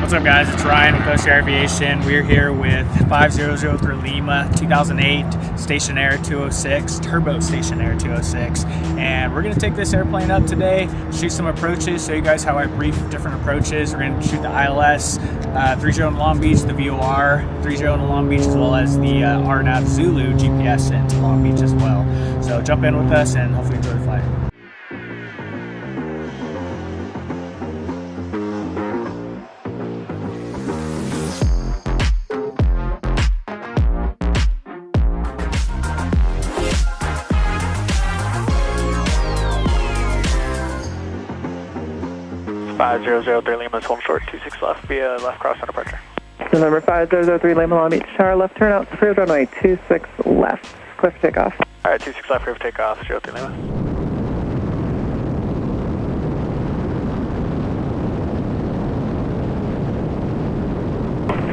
What's up, guys? It's Ryan with KLGB Aviation. We're here with 5003 Lima 2008 Stationair 206, Turbo Stationair 206, and we're going to take this airplane up today, shoot some approaches, show you guys how I brief different approaches. We're going to shoot the ILS 30 in Long Beach, the VOR 30 in Long Beach, as well as the RNAV Zulu GPS into Long Beach as well. So jump in with us and hopefully enjoy the flight. 5003 Lima is home short, 26 left via left cross on departure. November 5003 Lima Long Beach Tower, left turn out to Freeway runway 26 left, clear for takeoff. Alright, 26 left, clear for takeoff, 03 Lima.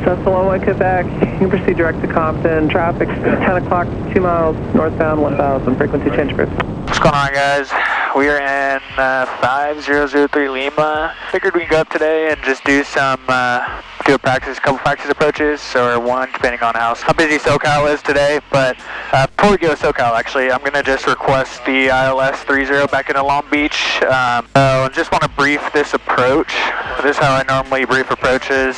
Cessna T206H Quebec, you can proceed direct to Compton. Traffic 10 o'clock, 2 miles northbound 1000, frequency change group. What's going on, guys? We are in 5003 Lima. Figured we could go up today and just do some a couple practice approaches, or one, depending on how busy SoCal is today. But before we go to SoCal, actually, I'm going to just request the ILS 30 back into Long Beach. So I just want to brief this approach. This is how I normally brief approaches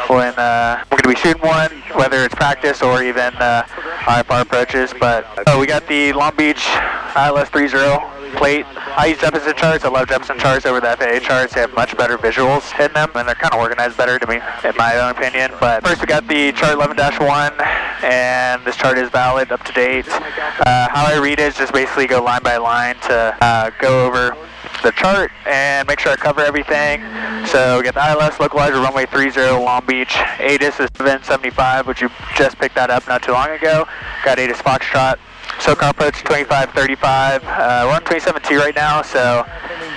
when we're going to be shooting one, whether it's practice or even IFR approaches. But we got the Long Beach ILS 30 plate. I use Jefferson charts. I love Jefferson charts over the FAA charts. They have much better visuals in them, and they're kind of organized better to me, in my own opinion. But first we got the chart 11-1, and this chart is valid, up to date. How I read it is just basically go line by line to go over the chart and make sure I cover everything. So we got the ILS localizer runway 30 Long Beach. ATIS is 775, which you just picked that up not too long ago. Got ATIS Foxtrot. SoCal approach 2535. We're on 27.2 right now, so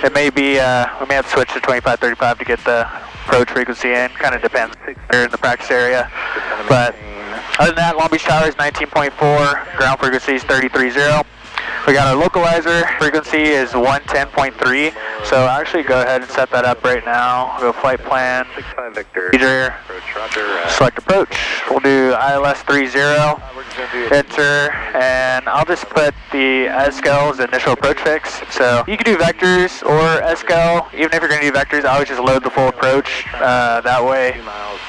it may be we may have to switch to 2535 to get the approach frequency in. Kind of depends. We're in the practice area, but other than that, Long Beach Tower is 19.4. Ground frequency is 3030. We got our localizer frequency is 110.3. So actually go ahead and set that up right now. Go flight plan, procedure, select approach. We'll do ILS 30, enter, and I'll just put the SoCal as the initial approach fix. So you can do vectors or SoCal. Even if you're going to do vectors, I always just load the full approach. That way,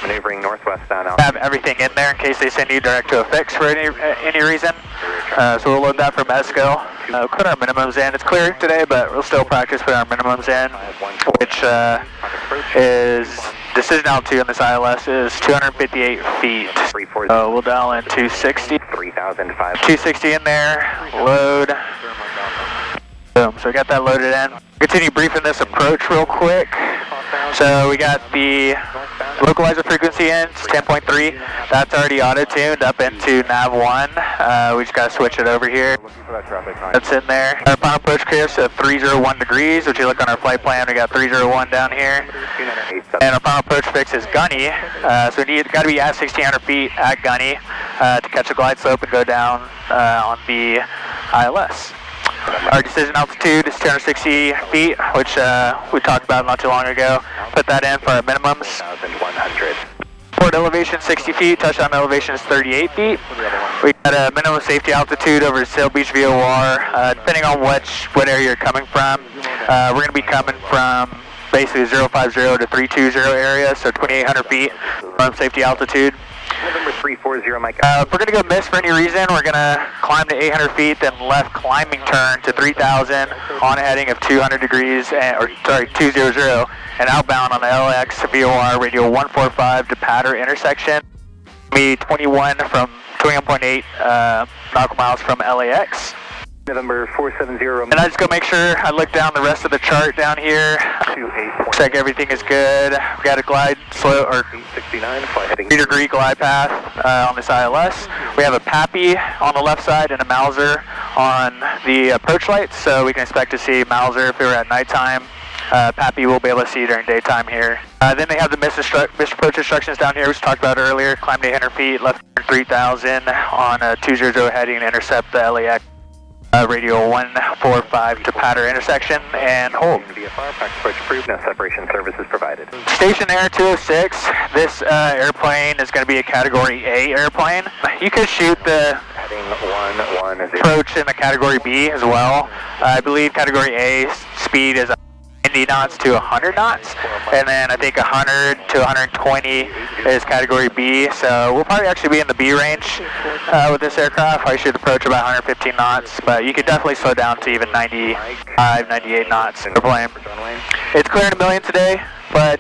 maneuvering northwest down. Have everything in there in case they send you direct to a fix for any reason. So we'll load that from SoCal. Put our minimums in. It's clear today, but we'll still practice putting our minimums in, which is decision altitude on this ILS is 258 feet. So we'll dial in 260. 260 in there. Load. Boom. So we got that loaded in. Continue briefing this approach real quick. So we got the localizer frequency in, it's 10.3. That's already auto-tuned up into NAV1. We just got to switch it over here. That's in there. Our final approach clears at 301 degrees, which you look on our flight plan, we got 301 down here. And our final approach fix is Gunny. So we got to be at 1,600 feet at Gunny to catch a glide slope and go down on the ILS. Our decision altitude is 260 feet, which we talked about not too long ago. Put that in for our minimums. Port elevation 60 feet, touchdown elevation is 38 feet. We got a minimum safety altitude over Sail Beach VOR, depending on what area you're coming from. We're going to be coming from basically 050 to 320 area, so 2,800 feet minimum safety altitude. November 340, Mike. If we're going to go miss for any reason, we're going to climb to 800 feet, then left climbing turn to 3,000 on a heading of 200 degrees, 200, and outbound on the LX VOR radio 145 to Patter intersection. Be 21.8 nautical miles from LAX. November 470. And I just go make sure I look down the rest of the chart down here. Check everything is good. We got a glide slope or 3-degree glide path on this ILS. We have a PAPI on the left side and a Mauser on the approach lights, so we can expect to see Mauser if we were at nighttime. PAPI we'll be able to see during daytime here. Then they have the missed approach instructions down here, which we talked about earlier. Climb to 800 feet, left 3,000 on a 200 heading and intercept the LAX. radio 145 to Patter intersection and hold. VFR, practice approach approved, no separation services provided. Stationair 206, this airplane is going to be a Category A airplane. You could shoot the Heading 110. approach in a Category B as well. I believe Category A speed is 90 knots to 100 knots, and then I think 100 to 120 is Category B, so we'll probably actually be in the B range with this aircraft. I should approach about 115 knots, but you could definitely slow down to even 95, 98 knots for plane. It's clearing a million today, but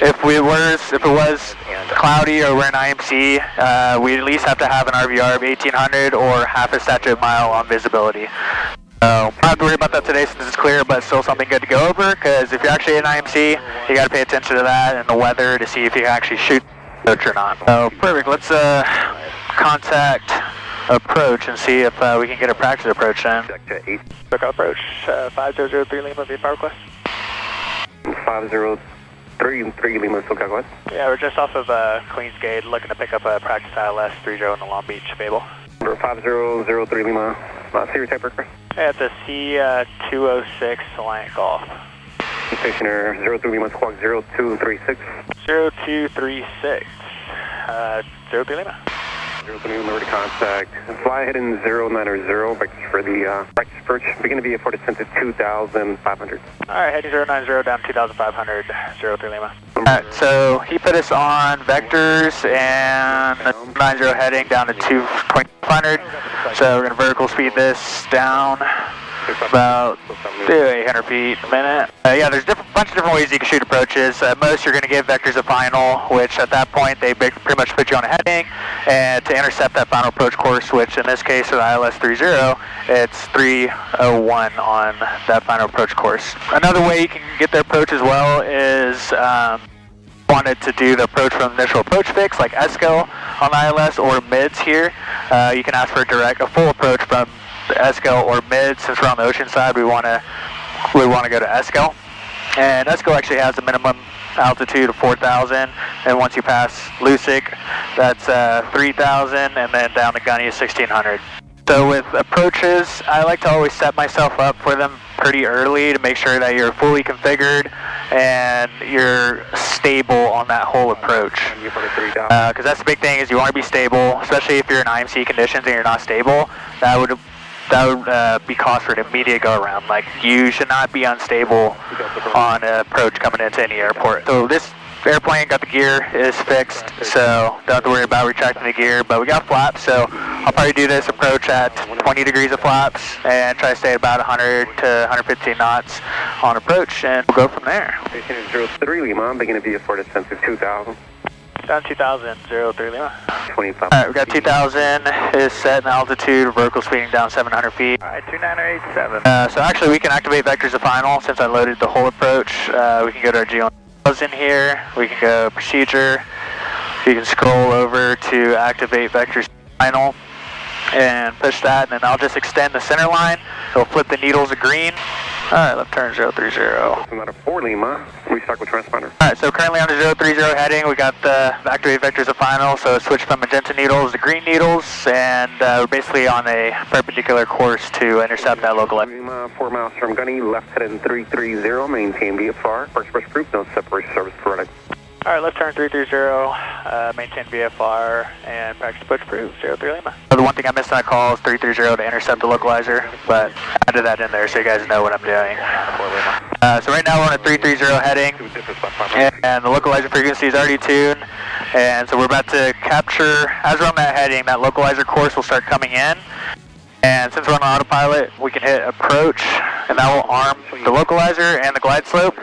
if it was cloudy or we're in IMC, we at least have to have an RVR of 1800 or half a statute mile on visibility. So I don't have to worry about that today since it's clear, but still something good to go over, because if you're actually in IMC, you got to pay attention to that and the weather to see if you can actually shoot approach or not. So perfect, let's contact approach and see if we can get a practice approach in. SoCal approach, 5003 Lima, VFR request. 503 Lima, SoCal request. Yeah, we're just off of Queensgate looking to pick up a practice ILS 30 in the Long Beach Fable. Number 5003 Lima, Series type aircraft. Yeah, it's a C206 Alliant Golf. Stationair 03 Lima, squawk 0236. 0236. 03 Lima. 03 Lima, ready to contact. Fly ahead in 090, vectors for the practice approach. Begin to be for descent to 2,500. Alright, heading 090 down 2,500, 03 Lima. Alright, so he put us on vectors and 90 heading down to 2,500. So we're going to vertical speed this down about 800 feet a minute. Yeah, there's a bunch of different ways you can shoot approaches. Most you're going to give vectors a final, which at that point they pretty much put you on a heading, and to intercept that final approach course, which in this case for the ILS 30, it's 301 on that final approach course. Another way you can get the approach as well is wanted to do the approach from the initial approach fix like SoCal on ILS or mids here. You can ask for a full approach from the SoCal or mid. Since we're on the ocean side, we want to go to SoCal, and SoCal actually has a minimum altitude of 4,000, and once you pass Lusick, that's 3,000, and then down to Gunny is 1,600. So with approaches, I like to always set myself up for them pretty early to make sure that you're fully configured and you're stable on that whole approach. Because that's the big thing, is you want to be stable, especially if you're in IMC conditions and you're not stable. That would be cause for an immediate go around. Like, you should not be unstable on an approach coming into any airport. So this airplane got the gear is fixed, so don't have to worry about retracting the gear, but we got flaps, so I'll probably do this approach at 20 degrees of flaps and try to stay at about 100 to 115 knots on approach, and we'll go from there. Station 03 Lima, beginning to be for descent to 2,000. Down 2,000, 03 Lima. 25. Alright, we got 2,000 is set in altitude, vertical speeding down 700 feet. Alright, 2987. So actually we can activate vectors of final since I loaded the whole approach. We can go to our GO in here, we can go procedure, you can scroll over to activate vectors final and push that, and then I'll just extend the center line. It'll flip the needles of green. Alright, left turn 030. Another 4 Lima, restock with transponder. Alright, so currently on the 030 heading, we got the activate vectors of final, so it switched from magenta needles to green needles, and we're basically on a perpendicular course to intercept that local. Lima, 4 miles from Gunny, left heading 330, maintain VFR, first brush proof, no separation service provided. Alright, left turn 330, maintain VFR, and practice approach approved, 03 Lima. So the one thing I missed on that call is 330 to intercept the localizer, but I added that in there so you guys know what I'm doing. So right now we're on a 330 heading, and the localizer frequency is already tuned, and so we're about to capture, as we're on that heading, that localizer course will start coming in. And since we're on autopilot, we can hit approach, and that will arm the localizer and the glide slope.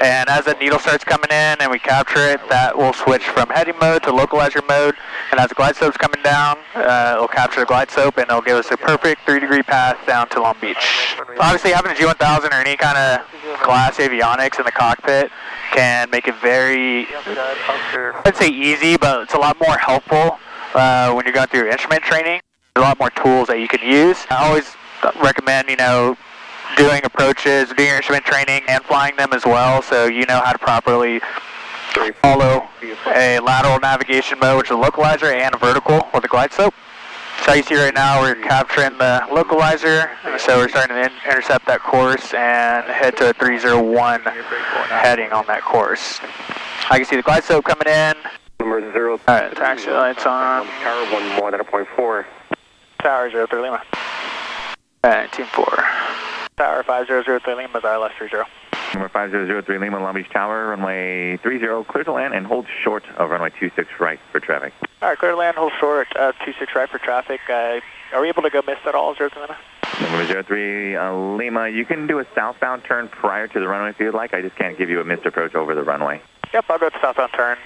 And as that needle starts coming in and we capture it, that will switch from heading mode to localizer mode. And as the glide slope's coming down, it'll capture the glide slope, and it'll give us a perfect 3-degree path down to Long Beach. Obviously, having a G1000 or any kind of class avionics in the cockpit can make it very, I'd say easy, but it's a lot more helpful when you're going through instrument training. There's a lot more tools that you can use. I always recommend, doing approaches, doing your instrument training, and flying them as well, so you know how to properly follow a lateral navigation mode, which is a localizer, and a vertical with a glide slope. So you see right now we're capturing the localizer, so we're starting to intercept that course and head to a 301 heading on that course. I can see the glide slope coming in. Number 0. Alright, taxi lights on. Tower 1 at 0.4. Tower 03 Lima. Alright, Team 4. Tower 5003 Lima is ILS 30. Number 5003 Lima, Long Beach Tower, runway 30, clear to land and hold short of runway 26 right for traffic. Alright, clear to land, hold short, 26 right for traffic. Are we able to go miss at all, 03 Lima? Number 03 Lima, you can do a southbound turn prior to the runway if you'd like. I just can't give you a missed approach over the runway. Yep, I'll go to southbound turn,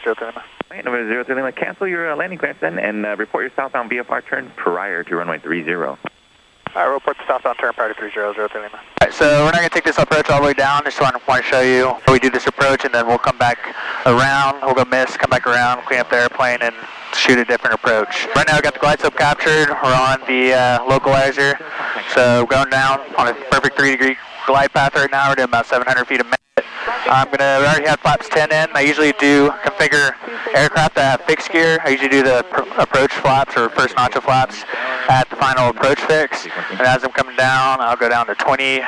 03 Lima. Right, number 03 Lima, cancel your landing clearance then and report your southbound VFR turn prior to runway 30. Alright, report the southbound turn prior to 30, 03 Lima. Alright, so we're not going to take this approach all the way down. Just want to show you how we do this approach, and then we'll come back around. We'll go miss, come back around, clean up the airplane, and shoot a different approach. Right now we got the glide slope captured. We're on the localizer. So going down on a perfect 3-degree glide path right now. We're doing about 700 feet a minute. We already have flaps 10 in. I usually do configure aircraft that have fixed gear. I usually do the approach flaps or first notch of flaps at the final approach fix. And as I'm coming down, I'll go down to 20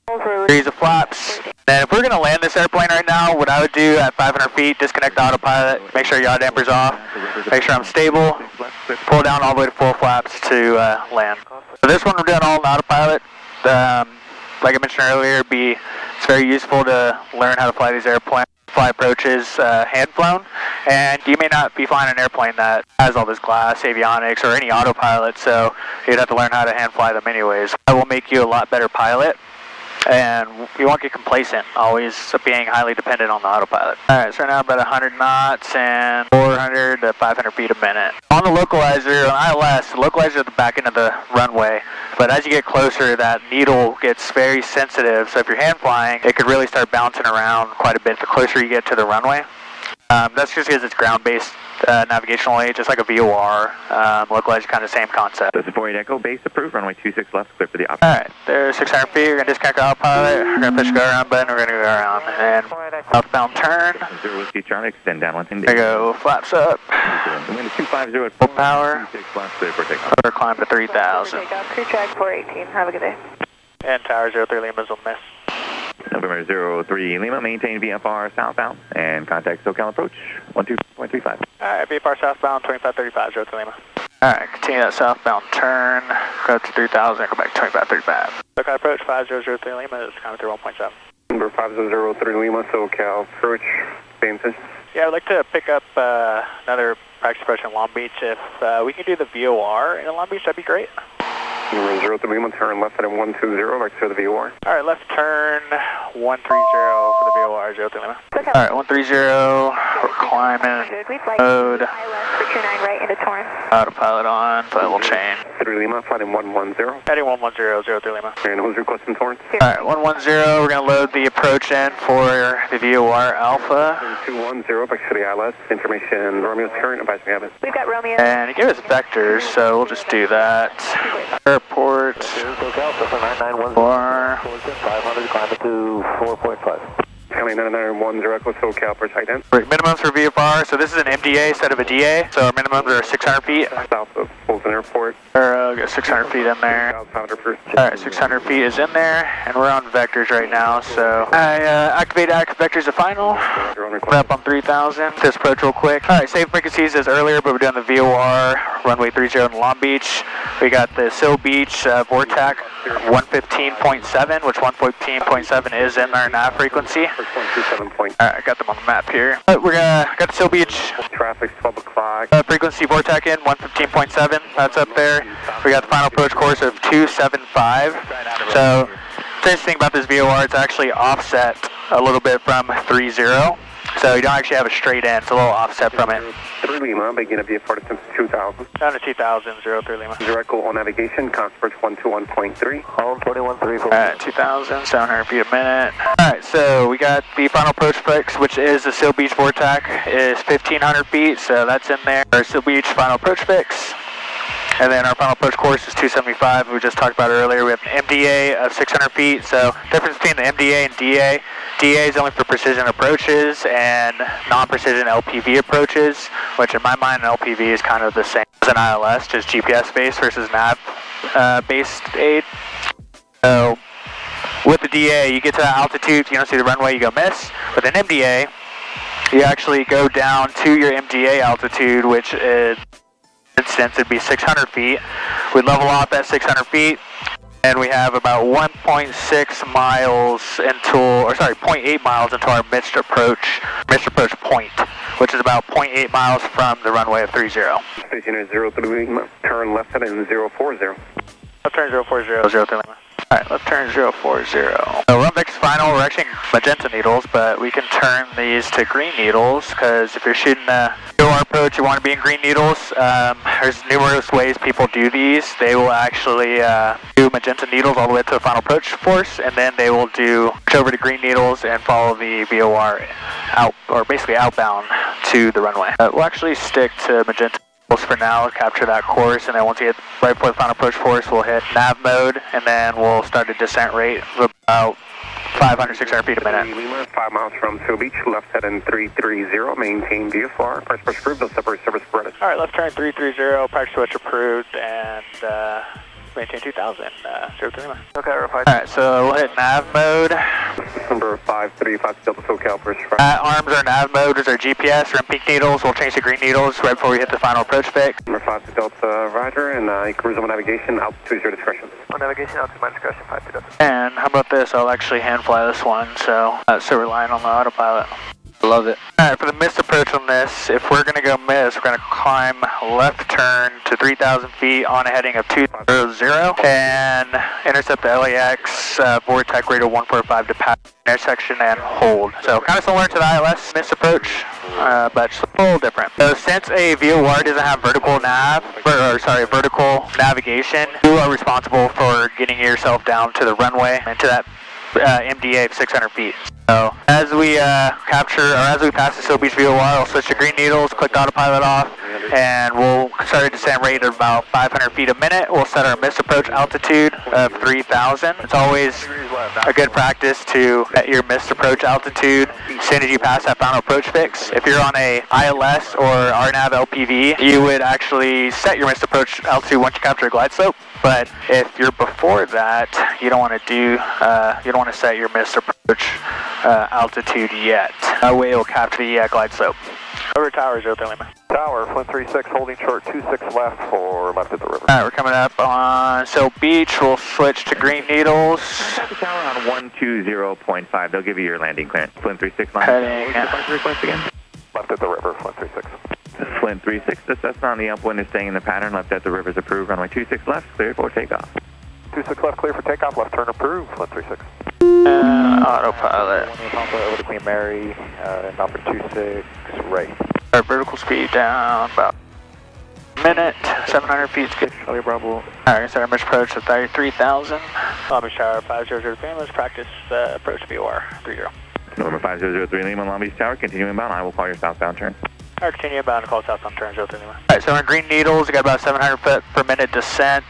degrees of flaps. And if we're going to land this airplane right now, what I would do at 500 feet, disconnect the autopilot, make sure yaw damper's off, make sure I'm stable, pull down all the way to full flaps to land. So this one we're doing all in autopilot. Like I mentioned earlier, it's very useful to learn how to fly these airplanes, fly approaches hand flown, and you may not be flying an airplane that has all this glass, avionics, or any autopilot, so you'd have to learn how to hand fly them anyways. That will make you a lot better pilot, and you won't get complacent, always being highly dependent on the autopilot. Alright, so right now about 100 knots and 400 to 500 feet a minute. On the localizer, on ILS, the localizer at the back end of the runway, but as you get closer, that needle gets very sensitive, so if you're hand flying, it could really start bouncing around quite a bit the closer you get to the runway. That's just because it's ground-based navigational aid, just like a VOR. Localizer, kind of same concept. So support Echo, base approved, runway 26 left, clear for the opposite. Alright, there's 600 feet, we're going to disconnect the autopilot, we're going to push the go around button, we're going to go around, and southbound turn. 0 Whiskey Charlie, extend down 110. There you go, flaps up. Wind 250 at full power. 26 left, clear for takeoff. Or climb to 3,000. Crew track 418, have a good day. And Tower 03 Lima's will miss. November 03 Lima, maintain VFR southbound and contact SoCal approach 12.35. Alright, VFR southbound 2535, 03 Lima. Alright, continue that southbound turn, go to 3,000, go back to 2535. SoCal approach 5003 Lima is coming through 1.7. Number 5003 Lima, SoCal approach, same position. Yeah, I'd like to pick up another practice approach in Long Beach. If we can do the VOR in Long Beach, that'd be great. Number 03 Lima, turn left at 120, back to the VOR. Alright, left turn 130 for the VOR, 03 Lima. Alright, 130, we're climbing, mode, autopilot on, level change. 3 Lima, flight in 110. Heading 110, 03 Lima. And who's requesting Torrance? Alright, 110, we're going to load the approach in for the VOR Alpha. 210, back to the ILS, information, Romeo's current, advice we have it. We've got Romeo. And he gave us vectors, so we'll just do that. Airport, VOR, 500, climb it to 4.5. County 991, Echo SoCal for Titan. Minimums for VFR, so this is an MDA instead of a DA, so our minimums are 600 feet. South of Fulton Airport. Or got 600 feet in there. Alright, 600 feet is in there, and we're on vectors right now, so I activate vectors to final. We're up on 3,000. This approach real quick. Alright, same frequencies as earlier, but we're doing the VOR, runway 30 in Long Beach. We got the Sil Beach VORTAC 115.7, which 115.7 is in our nav frequency. Alright, I got them on the map here. We're got the Sil Beach. Traffic 12 o'clock. Frequency VORTAC in 115.7. That's up there. We got the final approach course of 275. So, the interesting thing about this VOR, it's actually offset a little bit from 30. So you don't actually have a straight end. It's a little offset from it. 3 Lima, begin to be a 40 since 2000. Down to 2,000, 03 Lima. Direct call on navigation, conference 121.3. Home 21.3. Alright, 2,000, 700 feet a minute. Alright, so we got the final approach fix, which is the Sil Beach VORTAC, is 1,500 feet, so that's in there. Our Sil Beach final approach fix. And then our final approach course is 275, we just talked about earlier. We have an MDA of 600 feet, so difference between the MDA and DA. DA is only for precision approaches and non-precision LPV approaches, which in my mind, an LPV is kind of the same. It's an ILS, just GPS based versus nav based aid. So with the DA, you get to that altitude, you don't see the runway, you go miss. With an MDA, you actually go down to your MDA altitude, which is, for instance, it'd be 600 feet. We level off at 600 feet, and we have about 1.6 miles until, or sorry, 0.8 miles until our missed approach point, which is about 0.8 miles from the runway of 30. Stationair 03 Lima, turn left heading 040. Left turn 040, 03 Lima. Alright, left turn 040. So Rumbek's final, we're actually magenta needles, but we can turn these to green needles, because if you're shooting a VOR approach, you want to be in green needles. There's numerous ways people do these. They will actually do magenta needles all the way to the final approach force, and then they will do switch over to green needles and follow the VOR out, or basically outbound to the runway. We'll actually stick to magenta for now, capture that course, and then once you get right before the final approach force, we'll hit nav mode, and then we'll start a descent rate of about 500, 600 feet a minute. Lima, 5 miles from Seal Beach, left heading 330, maintain VFR, practice switch approved, they'll separate service provided. Alright, left turn 330, practice switch approved, and maintain 2000, 03 Lima. Okay, RFI. Alright, so we'll hit nav mode. Number 535 Delta SoCal, first Arms are nav mode, is our GPS, we're in pink needles, we'll change to green needles right before we hit the final approach fix. Number 5 Delta Roger, and you can resume navigation, altitude 0 discretion. On navigation, altitude my discretion, 5 Delta. And how about this, I'll actually hand fly this one, so relying on the autopilot. Love it. Alright, for the missed approach on this, if we're going to go miss, we're going to climb left turn to 3,000 feet on a heading of 200 and intercept the LAX vortex rate of 145 to pass intersection and hold. So kind of similar to the ILS missed approach, but just a little different. So since a VOR doesn't have vertical vertical navigation, you are responsible for getting yourself down to the runway and to that MDA of 600 feet. So as we as we pass the Seal Beach VOR, we'll switch to green needles, click the autopilot off, and we'll start a descent rate of about 500 feet a minute. We'll set our missed approach altitude of 3,000. It's always a good practice to set your missed approach altitude as soon as you pass that final approach fix. If you're on a ILS or RNAV LPV, you would actually set your missed approach altitude once you capture a glide slope. But if you're before that, you don't want to set your missed approach altitude yet. That way it will capture the glide slope. Over tower 03 Lima. Tower, Flint 36, holding short 26 left for left at the river. Alright, we're coming up on Seal Beach. We'll switch to green needles. The tower on 120.5. They'll give you your landing clearance. Flint 36 line. Heading. Request again. Left at the river, Flint 36. Flint 36, the Cessna on the upwind is staying in the pattern. Left at the river is approved. Runway 26 left, clear for takeoff. 26 left, clear for takeoff. Left turn approved, Flint 36. Autopilot. Over to Queen Mary, number 26 right. Our vertical speed down about a minute. 700 feet is good. Charlie Bravo. Alright, so our missed approach to 33,000. Long Beach Tower 5003. Let's practice approach VOR 30. November 5003 Lima, Long Beach Tower, continue inbound. I will call your southbound turn. Alright, continue inbound and call southbound turn 03 Lima. Alright, so we're in green needles. We got about 700 foot per minute descent.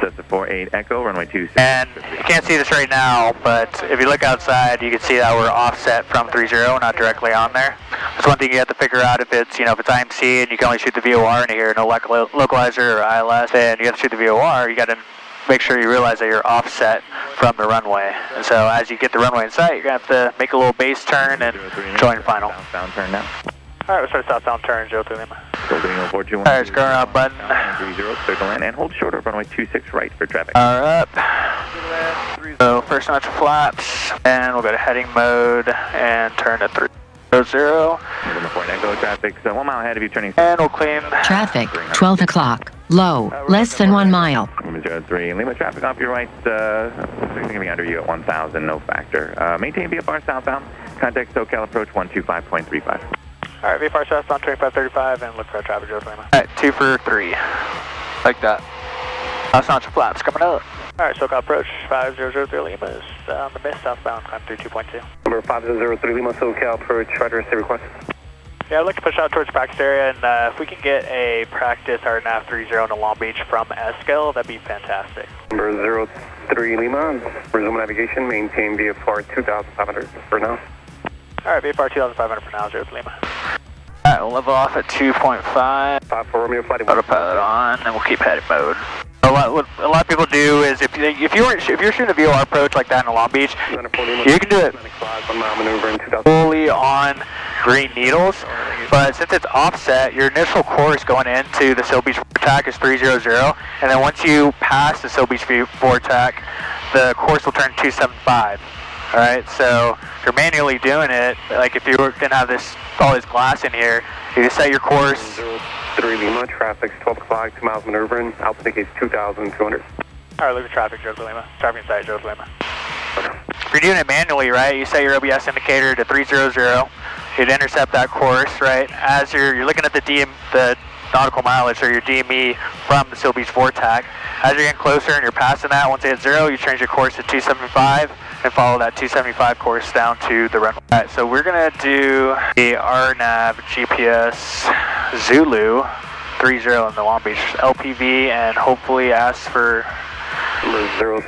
Cessna 48 Echo, runway 26. And you can't see this right now, but if you look outside, you can see that we're offset from 30, not directly on there. That's one thing you have to figure out. If it's if it's IMC and you can only shoot the VOR in here, no localizer or ILS, then you have to shoot the VOR. You got to make sure you realize that you're offset from the runway. And so as you get the runway in sight, you're going to have to make a little base turn and join final. Southbound turn now. Alright, we'll start southbound turn 03 Lima. Holding 0421. Alright, it's going up button. 30, clear to land and hold short of runway 26 right for traffic. Up. So first notch of flaps, and we'll go to heading mode and turn to 300. November 4 Echo traffic, so 1 mile ahead of you turning. And we'll clean. Traffic, 12 o'clock. Low, less than 1 mile. November 03 Lima traffic off your right, going to be under you at 1,000, no factor. Maintain VFR southbound. Contact SoCal approach 125.35. Alright, VFR southbound 2535 and look for a traffic 03 Lima. Alright, 2 for 3. Like that. Last notch of flaps coming up. Alright, SoCal approach 5003 Lima is on the mist southbound, climb 32.2. Number 5003 Lima, SoCal approach, Roger, say request. Yeah, I'd like to push out towards practice area, and if we can get a practice RNAV 30 into Long Beach from SoCal, that'd be fantastic. Number 03 Lima, resume navigation, maintain VFR 2500 for now. Alright, VFR 2500 for now, 03 Lima. Alright, we'll level off at 2.5. 5 for Romeo, flight Autopilot on, and we'll keep headed mode. What a lot of people do is if you're shooting a VOR approach like that in Long Beach, you can do it fully on green needles, but since it's offset, your initial course going into the Seal Beach VOR is 300, and then once you pass the Seal Beach VOR the course will turn 275. Alright, so if you're manually doing it, like if you were going to have all this glass in here, you just set your course. 03 Lima, traffic's 12 o'clock, 2 miles maneuvering, altitude is 2,200. Alright, look at traffic, Joe Lima. Traffic inside, Joe Lima. If you're doing it manually, right, you set your OBS indicator to 300, you'd intercept that course, right, as you're looking at the nautical mileage or your DME from the Seal Beach VOR. As you're getting closer and you're passing that, once you hit 0, you change your course to 275 and follow that 275 course down to the runway. Alright, so we're gonna do the RNAV GPS Zulu 30 in the Long Beach LPV and hopefully ask for 03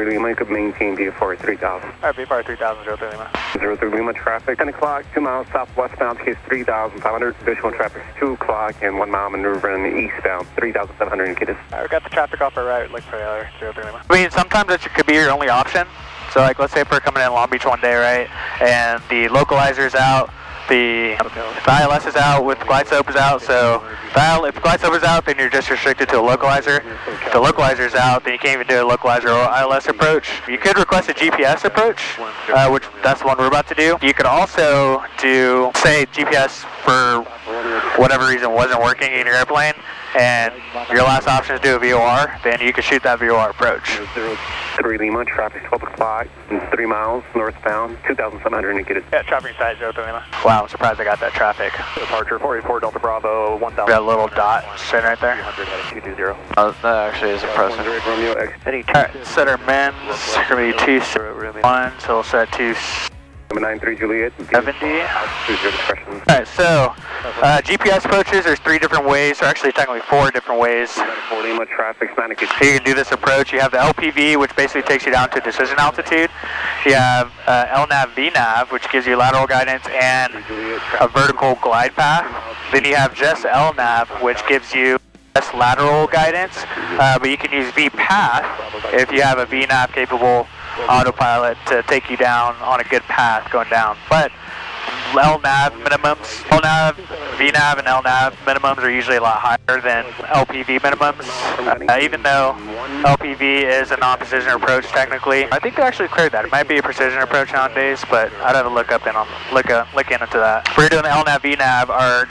Lima, you could maintain VFR 3000. Alright, VFR 3000, 03 Lima. 03 Lima, traffic 10 o'clock, 2 miles southwestbound, case 3,500. Additional traffic is 2 o'clock and 1 mile maneuvering eastbound, 3,700 indicated. Alright, we got the traffic off our right, look for the other 03 Lima. I mean, sometimes it could be your only option. So like, let's say if we're coming in Long Beach one day, right, and the localizer's out, the ILS is out, with glide slope is out, so if the glide slope is out, then you're just restricted to a localizer. If the localizer's out, then you can't even do a localizer or ILS approach. You could request a GPS approach, which that's the one we're about to do. You could also do, say, GPS for whatever reason wasn't working in your airplane, and your last option is do a VOR, then you could shoot that VOR approach. 03 Lima, traffic 12 o'clock, 3 miles northbound, 2,700 indicated. Yeah, traffic inside, 03 Lima. Wow, I'm surprised I got that traffic. Departure 484 Delta Bravo, 1,000. Got a little dot sitting right there. 220. Oh, that actually is impressive. Romeo X. Alright, set our men's, going to be 261, so we'll set 270. 93 Juliet. Alright, so GPS approaches, there's 3 different ways, or actually technically 4 different ways. Lima, traffic's 90. You can do this approach. You have the LPV, which basically takes you down to decision altitude. You have LNAV, VNAV, which gives you lateral guidance and a vertical glide path. Then you have just LNAV, which gives you just lateral guidance, but you can use VPath if you have a VNAV capable autopilot to take you down on a good path going down. But LNAV minimums, LNAV, VNAV and LNAV minimums are usually a lot higher than LPV minimums. Even though LPV is a non-precision approach technically, I think they actually cleared that. It might be a precision approach nowadays, but I'd have to look into that. If we're doing the LNAV, VNAV, our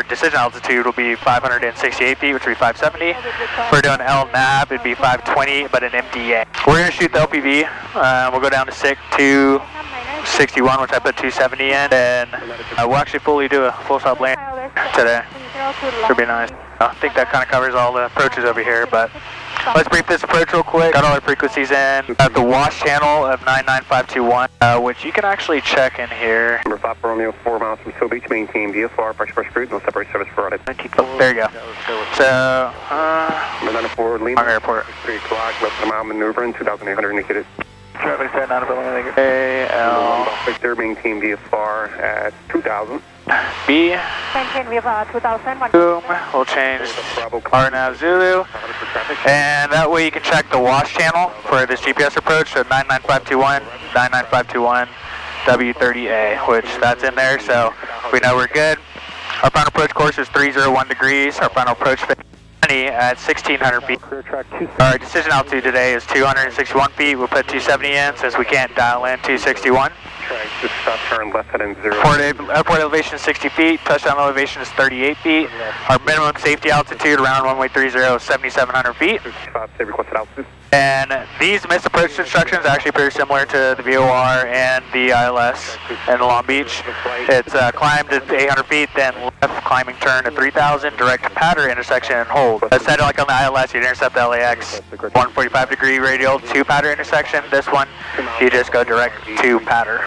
decision altitude will be 568 feet, which would be 570. If we're doing LNAV, it'd be 520, but an MDA. We're going to shoot the LPV. We'll go down to 261, which I put 270 in, and we'll actually fully do a full stop landing today. Should be nice. I think that kind of covers all the approaches over here, but let's brief this approach real quick. Got all our frequencies in. Got the wash channel of 99521, which you can actually check in here. Number 5 for Romeo, 4 miles from Seal Beach, maintain VFR, pressure cruise, no separate service provided. Oh, there you go. So, Number 94 Lima, airport. 3 o'clock, less than a mile maneuvering, 2,800 indicated. Traffic inside, not a AL. Victor, maintain VFR at 2,000. B. Maintain VFR 2000. Boom. We'll change RNAV Zulu. And that way you can check the wash channel for this GPS approach, so 99521, 99521, W30A, which that's in there, so we know we're good. Our final approach course is 301 degrees. Our final approach at 1,600 feet. Our decision altitude today is 261 feet. We'll put 270 in since we can't dial in 261. Just stop, turn left heading 0. Airport elevation is 60 feet. Touchdown elevation is 38 feet. Our minimum safety altitude around runway 30 is 7,700 feet. Requested altitude. And these missed approach instructions are actually pretty similar to the VOR and the ILS in Long Beach. It's climb to 800 feet, then left climbing turn to 3,000, direct to pattern intersection and hold. Instead, like on the ILS, you'd intercept the LAX 145 degree radial to pattern intersection. This one, you just go direct to pattern.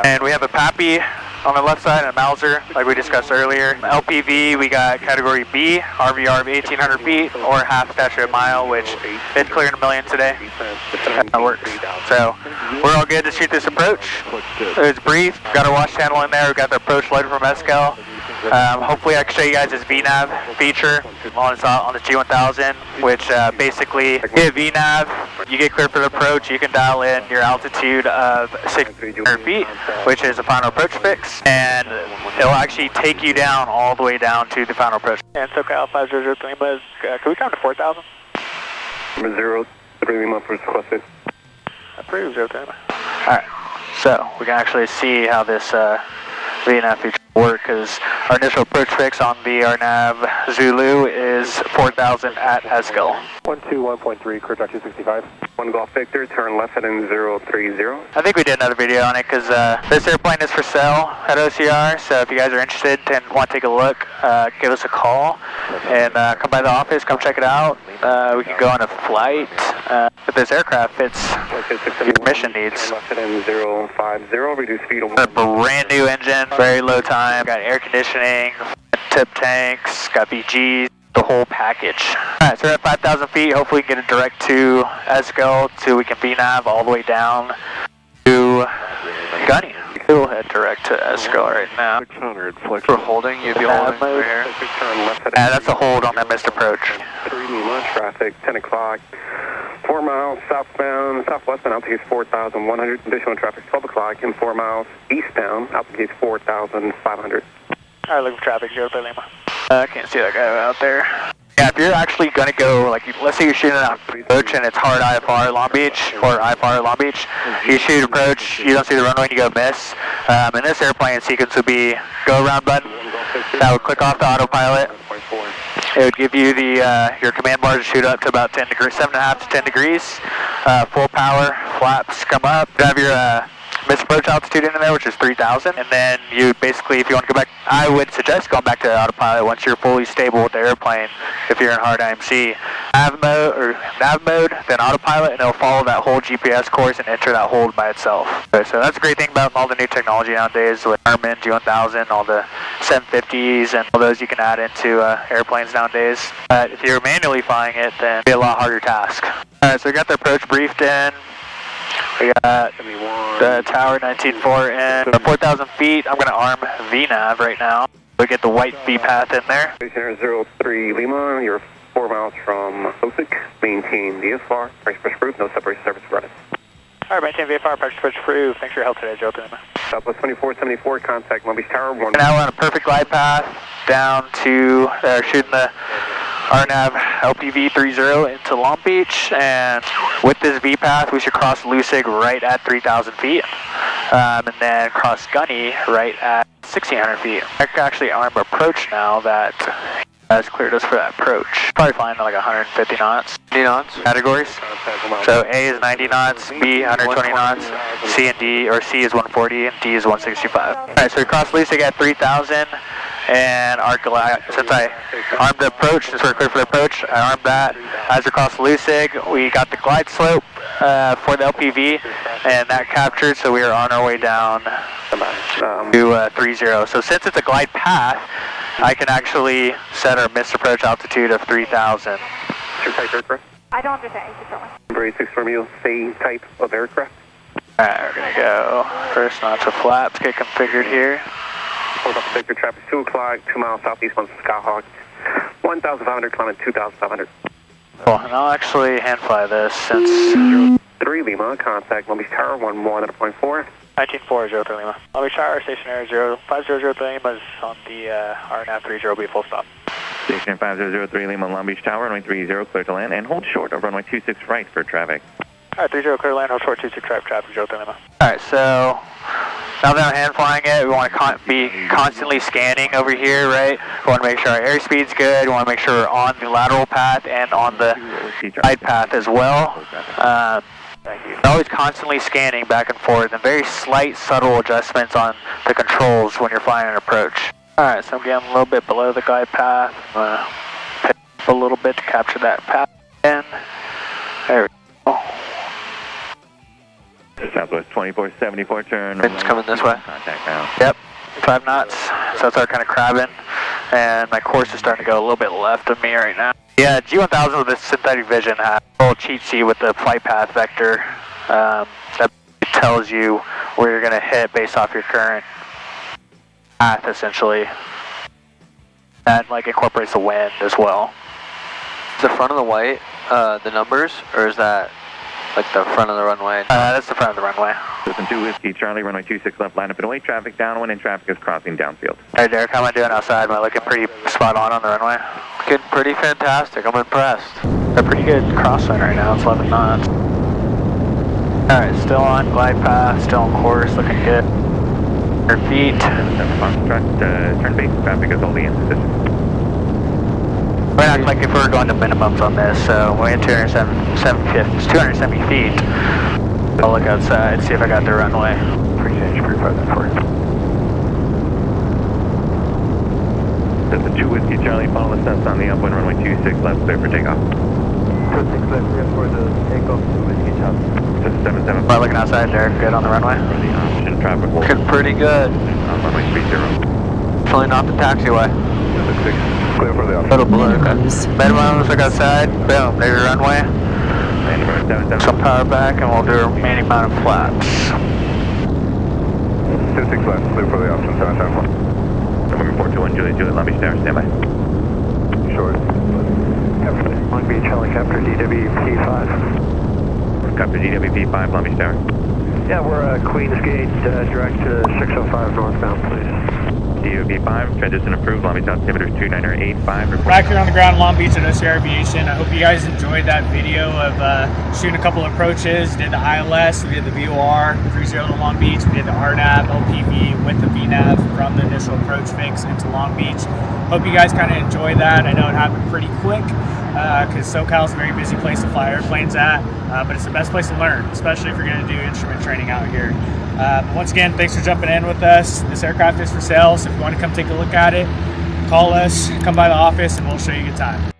And we have a PAPI on the left side and a Mauser, like we discussed earlier. LPV, we got category B, RVR of 1,800 feet, or half statute a mile, which is clearing a million today. That works. So we're all good to shoot this approach. It's brief. Got our watch channel in there. We got the approach loaded from SoCal. Hopefully I can show you guys this VNAV feature on the G1000, which basically you get VNAV, you get clear for the approach, you can dial in your altitude of 600 feet, which is the final approach fix, and it'll actually take you down all the way down to the final approach. And SoCal 5003 Lima, can we come to 4,000? 03 Lima, first requested. Approved, 03 Lima. Alright, so we can actually see how this VNAV feature work, because our initial approach fix on the RNAV Zulu is 4,000 at SoCal. 121.3, clear track 265. 1 Golf Victor, turn left heading 030. I think we did another video on it, because this airplane is for sale at OCR, so if you guys are interested and want to take a look, give us a call and come by the office, come check it out. We can go on a flight if this aircraft fits your mission needs. Left heading 050, reduce speed. A brand new engine, very low time, got air conditioning, tip tanks, got BGs, the whole package. Alright, so we're at 5,000 feet, hopefully we can get it direct to SoCal, so we can VNAV all the way down to Gunny. We'll head direct to SoCal right now. 600, flex. We're holding, you'd be holding right here. Yeah, that's a hold on that missed approach. 3 Lima, traffic, 10 o'clock. 4 miles southbound, southwestbound, altitude 4,100. Additional traffic 12 o'clock, and 4 miles eastbound, altitude 4,500. Alright, looking for traffic, 03 Lima. I can't see that guy out there. Yeah, if you're actually going to go, like, let's say you're shooting an approach and it's hard IFR Long Beach, or IFR Long Beach, you shoot approach, you don't see the runway, you go miss. In this airplane sequence would be go around button, that would click off the autopilot. It would give you the your command bar to shoot up to about 10 degrees, 7.5 to 10 degrees. Full power, flaps come up. You have your missed approach altitude in there, which is 3,000, and then you basically, if you want to go back, I would suggest going back to autopilot once you're fully stable with the airplane. If you're in hard IMC, nav mode, then autopilot, and it'll follow that whole GPS course and enter that hold by itself. Okay, so that's a great thing about all the new technology nowadays with Garmin G1000, all the 750s, and all those you can add into airplanes nowadays. But if you're manually flying it, then it'll be a lot harder task. All right, so we got the approach briefed in. We got the tower 19.4 in 4,000 feet. I'm going to arm VNAV right now. We get the white V path in there. Stationair 03 Lima, you're 4 miles from OSIC. Maintain VFR, pressure proof, no separation service running. Alright, maintain VFR, pressure proof. Thanks for your help today, Joe. Southwest 2474, contact Long Beach Tower 1. Now we're on a perfect glide path down to shooting the RNAV LPV 30 into Long Beach, and with this V path we should cross Lucig right at 3,000 feet, and then cross Gunny right at 1,600 feet. I can actually arm approach now that has cleared us for that approach. Probably flying at like 150 knots. 90 knots categories. So A is 90 knots, B 120 knots, C and D, or C is 140 and D is 165. Alright, so we crossed Lucig at 3,000. And our glide, since I armed the approach, since we're clear for the approach, I armed that. As we crossed Lucig, we got the glide slope for the LPV, and that captured, so we are on our way down to 30. So since it's a glide path, I can actually set our missed approach altitude of 3,000. Your type aircraft? I don't understand. Number 86 Romeo, same type of aircraft? Alright, we're going to go first notch of flaps, get configured here. Victor, traffic 2 o'clock, 2 miles southeast on Skyhawk, 1,500, climbing 2,500. Cool, and I'll actually hand fly this since... 3 Lima, contact Long Beach Tower 11.4. 19.4, 03 Lima. Long Beach Tower, Stationair 5003 Lima is on the RNAV 30, be full stop. Stationair 5003 Lima, Long Beach Tower, runway 30, clear to land, and hold short of runway 26 right for traffic. Alright, 30 clear land, hold short 26 traffic, 03 Lima. Alright, so now that I'm hand flying it, we want to be constantly scanning over here, right? We want to make sure our airspeed's good, we want to make sure we're on the lateral path and on the side path as well. Always constantly scanning back and forth, and very slight, subtle adjustments on the controls when you're flying an approach. Alright, so I'm getting a little bit below the glide path. I'm going to pick up a little bit to capture that path again. There we go. Southwest 2474, turn. Wind's coming this way. Contact now. Yep. 5 knots, so it's our kind of crabbing, and my course is starting to go a little bit left of me right now. Yeah, G1000 with this synthetic vision has a little cheat sheet with the flight path vector that tells you where you're going to hit based off your current path, essentially. That like incorporates the wind as well. Is the front of the white the numbers, or is that like the front of the runway? That's the front of the runway. Cessna 2 Whiskey Charlie, runway 26 left, line up and away, traffic downwind and traffic is crossing downfield. Hey Derek, how am I doing outside? Am I looking pretty spot on the runway? Looking pretty fantastic, I'm impressed. They're pretty good crosswind right now, it's 11 knots. Alright, still on glide path, still on course, looking good. Your feet. Turn base, traffic is holding in position. We're acting like if we're going to minimums on this, so we're in 270 feet. I'll look outside, see if I got the runway. Appreciate you for that for you. Cessna 2 Whiskey Charlie, follow the steps on the upwind, runway 26 left, clear for takeoff. 26 left, clear for the takeoff to Whiskey Charlie. Cessna 77. Am I looking outside, Derek? Good on the runway? For the option, traffic will Looking pretty good. on runway 30. Filling off the taxiway. Clear for the option. Little blue. Minimums, look outside, boom, there's your runway. And runway 77. Some power back and we'll do a remaining amount of flaps. 26 left, clear for the option, 771. Moving 421 Juliet, Long Beach Tower, standby. Short. Long Beach helicopter DWP-5. Copter DWP-5, Long Beach Tower. Yeah, we're Queens Gate, direct to 605 northbound, please. DWP-5, transition approved, Long Beach altimeter 2985. Back here on the ground in Long Beach at OCR Aviation. I hope you guys enjoyed that video of shooting a couple of approaches. Did the ILS, we did the VOR 30 to Long Beach, we did the RNAV, LPV with the VNAV from the initial approach fix into Long Beach. Hope you guys kind of enjoyed that. I know it happened pretty quick because SoCal is a very busy place to fly airplanes at, but it's the best place to learn, especially if you're going to do instrument training out here. Once again, thanks for jumping in with us. This aircraft is for sale, so if you want to come take a look at it, call us, come by the office, and we'll show you a good time.